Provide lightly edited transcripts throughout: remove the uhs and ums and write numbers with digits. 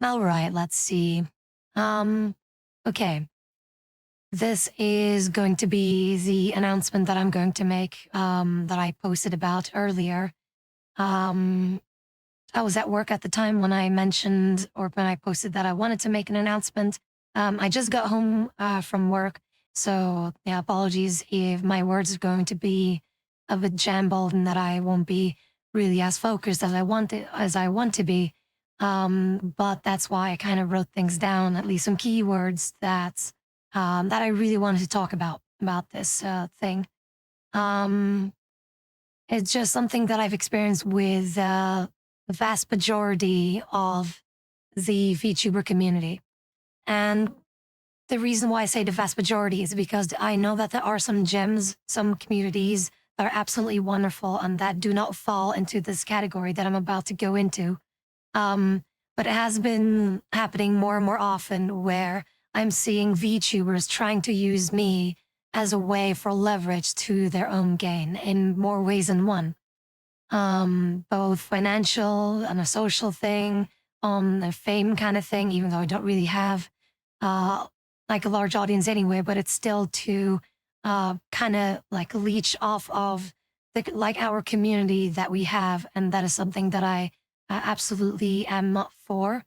All right, let's see. Um, okay. This is going to be the announcement that I'm going to make, that I posted about earlier. Um, I was at work at the time when I mentioned or when I posted that I wanted to make an announcement. I just got home from work, so yeah, apologies if my words are going to be a bit jumbled and that I won't be really as focused as I want to be. But that's why I kind of wrote things down, at least some keywords that I really wanted to talk about this thing. Um, it's just something that I've experienced with the vast majority of the VTuber community. And the reason why I say the vast majority is because I know that there are some gems, some communities that are absolutely wonderful and that do not fall into this category that I'm about to go into. Um, but it has been happening more and more often where I'm seeing VTubers trying to use me as a way for leverage to their own gain in more ways than one. Both financial and a social thing, on a fame kind of thing, even though I don't really have uh, like a large audience anyway, but it's still to kind of like leech off of like our community that we have. And that is something that I absolutely am not for.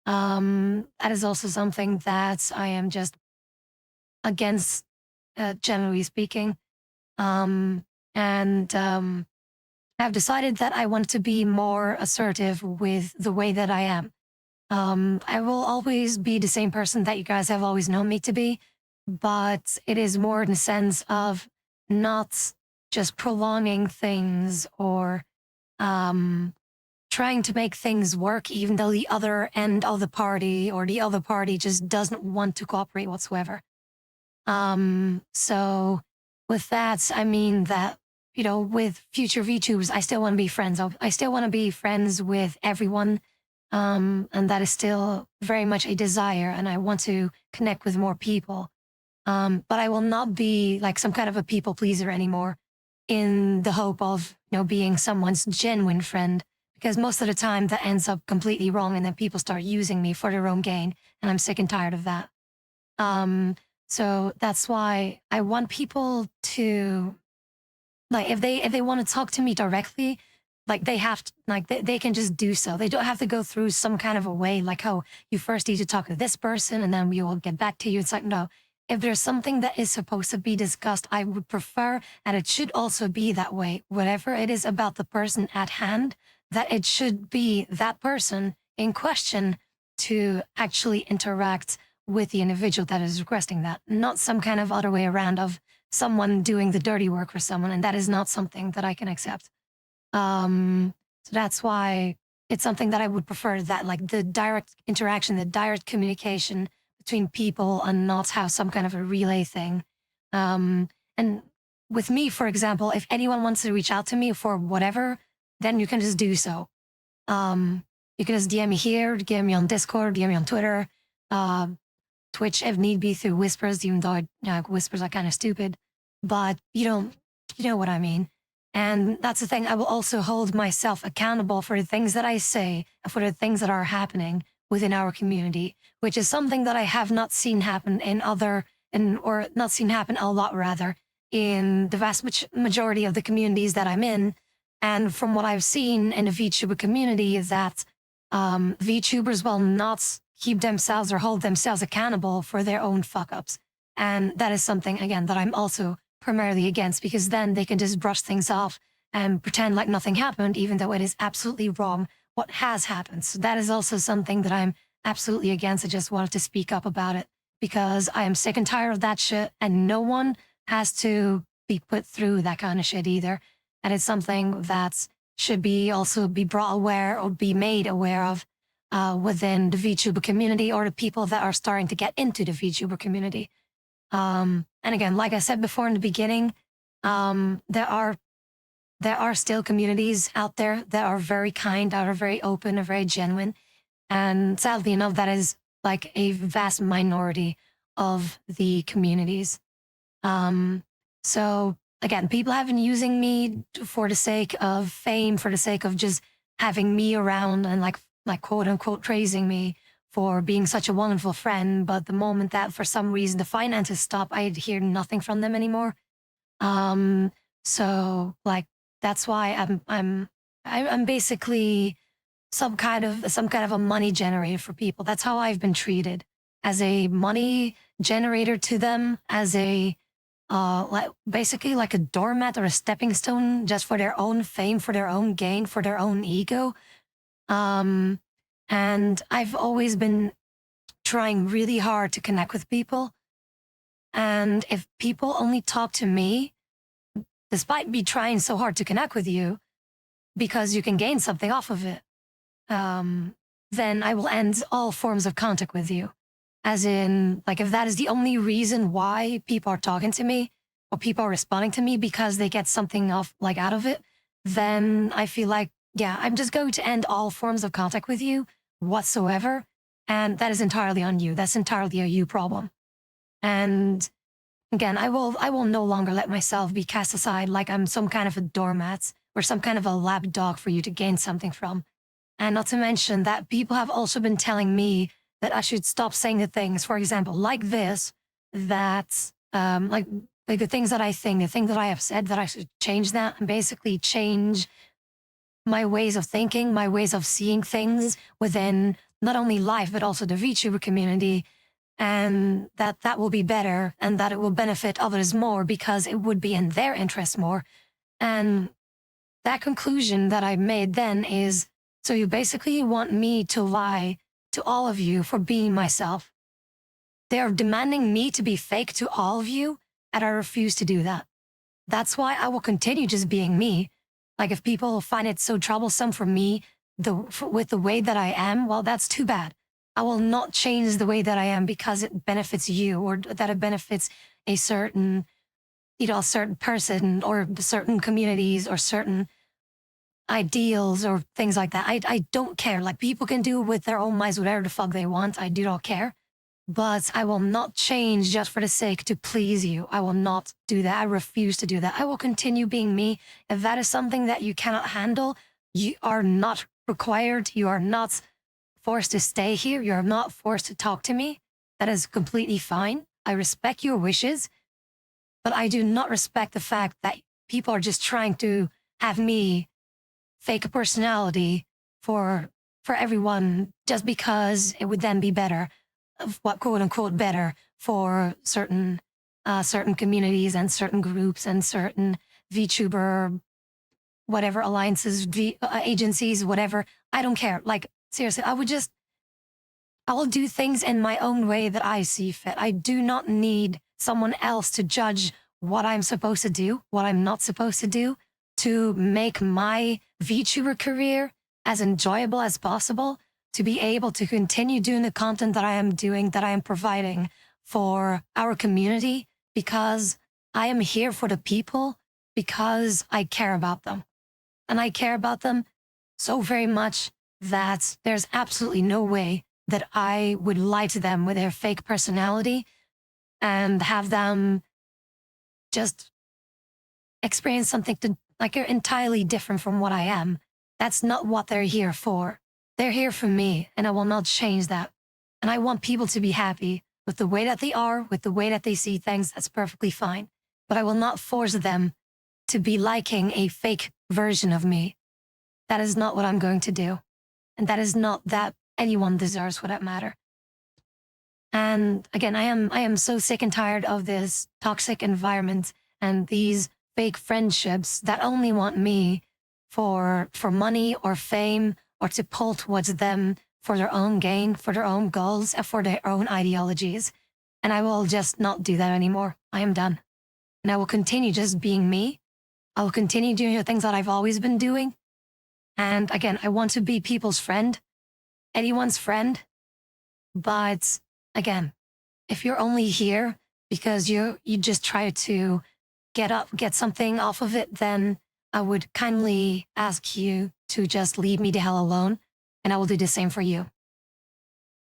That is also something that I am just against, generally speaking. Um, and I've decided that I want to be more assertive with the way that I am. I will always be the same person that you guys have always known me to be, but it is more in the sense of not just prolonging things or um, trying to make things work, even though the other end of the party or the other party just doesn't want to cooperate whatsoever. So with that, I mean that, with future VTubers, I still want to be friends. I still want to be friends with everyone. And that is still very much a desire. And I want to connect with more people. But I will not be like some kind of a people pleaser anymore in the hope of, being someone's genuine friend. Because most of the time that ends up completely wrong. And then people start using me for their own gain. And I'm sick and tired of that. Um, so that's why I want people to like if they want to talk to me directly, like they have to, like they can just do so. They don't have to go through some kind of a way like, oh, you first need to talk to this person and then we will get back to you. It's like, no, if there's something that is supposed to be discussed, I would prefer, and it should also be that way, whatever it is about the person at hand, that it should be that person in question to actually interact with the individual that is requesting that, not some kind of other way around of someone doing the dirty work for someone. And that is not something that I can accept. So that's why it's something that I would prefer, that like the direct interaction, the direct communication between people and not have some kind of a relay thing. And with me, for example, if anyone wants to reach out to me for whatever, then you can just do so. You can just DM me here, DM me on Discord, DM me on Twitter, uh, Twitch if need be through whispers, even though whispers are kind of stupid, but you know what I mean. And that's the thing. I will also hold myself accountable for the things that I say and for the things that are happening within our community, which is something that I have not seen happen or not seen happen a lot rather, in the vast majority of the communities that I'm in. And from what I've seen in the VTuber community is that VTubers will not keep themselves or hold themselves accountable for their own fuck ups. And that is something, again, that I'm also primarily against, because then they can just brush things off and pretend like nothing happened, even though it is absolutely wrong what has happened. So that is also something that I'm absolutely against. I just wanted to speak up about it because I am sick and tired of that shit, and no one has to be put through that kind of shit either. And it's something that should be also be brought aware or be made aware of within the VTuber community or the people that are starting to get into the VTuber community. And again, like I said before in the beginning, there are still communities out there that are very kind, that are very open, and very genuine. And sadly enough, that is like a vast minority of the communities. Um, so again, people have been using me for the sake of fame, for the sake of just having me around and like quote unquote praising me for being such a wonderful friend. But the moment that for some reason the finances stop, I'd hear nothing from them anymore. So like that's why I'm basically some kind of a money generator for people. That's how I've been treated, as a money generator to them, as a like basically like a doormat or a stepping stone just for their own fame, for their own gain, for their own ego. Um, and I've always been trying really hard to connect with people. And if people only talk to me, despite me trying so hard to connect with you, because you can gain something off of it, then I will end all forms of contact with you. As in, like, if that is the only reason why people are talking to me or people are responding to me because they get something off, like, out of it, then I feel like, yeah, I'm just going to end all forms of contact with you whatsoever. And that is entirely on you. That's entirely a you problem. And again, I will no longer let myself be cast aside like I'm some kind of a doormat or some kind of a lapdog for you to gain something from. And not to mention that people have also been telling me that I should stop saying the things, for example, like this, that, like the things that I think, the things that I have said, that I should change that and basically change my ways of thinking, my ways of seeing things within not only life, but also the VTuber community. And that will be better and that it will benefit others more because it would be in their interest more. And that conclusion that I made then is, so you basically want me to lie to all of you for being myself. They're demanding me to be fake to all of you, and I refuse to do that. That's why I will continue just being me. Like if people find it so troublesome for me with the way that I am, well, that's too bad. I will not change the way that I am because it benefits you or that it benefits a certain, a certain person or certain communities or certain ideals or things like that. I don't care. Like people can do with their own minds whatever the fuck they want. I do not care. But I will not change just for the sake to please you. I will not do that. I refuse to do that. I will continue being me. If that is something that you cannot handle, you are not required. You are not forced to stay here. You're not forced to talk to me. That is completely fine. I respect your wishes, but I do not respect the fact that people are just trying to have me fake a personality for everyone just because it would then be better, what quote unquote better for certain communities and certain groups and certain VTuber whatever alliances, agencies, whatever. I don't care. Like seriously, I will do things in my own way that I see fit. I do not need someone else to judge what I'm supposed to do, what I'm not supposed to do, to make my VTuber career as enjoyable as possible, to be able to continue doing the content that I am doing, that I am providing for our community, because I am here for the people, because I care about them. And I care about them so very much that there's absolutely no way that I would lie to them with their fake personality and have them just experience something like entirely different from what I am. That's not what they're here for. They're here for me, and I will not change that. And I want people to be happy with the way that they are, with the way that they see things. That's perfectly fine. But I will not force them to be liking a fake version of me. That is not what I'm going to do. And that is not that anyone deserves, for that matter. And again, I am so sick and tired of this toxic environment and these fake friendships that only want me for money or fame or to pull towards them for their own gain, for their own goals, and for their own ideologies. And I will just not do that anymore. I am done. And I will continue just being me. I will continue doing the things that I've always been doing. And again, I want to be people's friend, anyone's friend. But again, if you're only here because you just try to get something off of it, then I would kindly ask you to just leave me the hell alone, and I will do the same for you.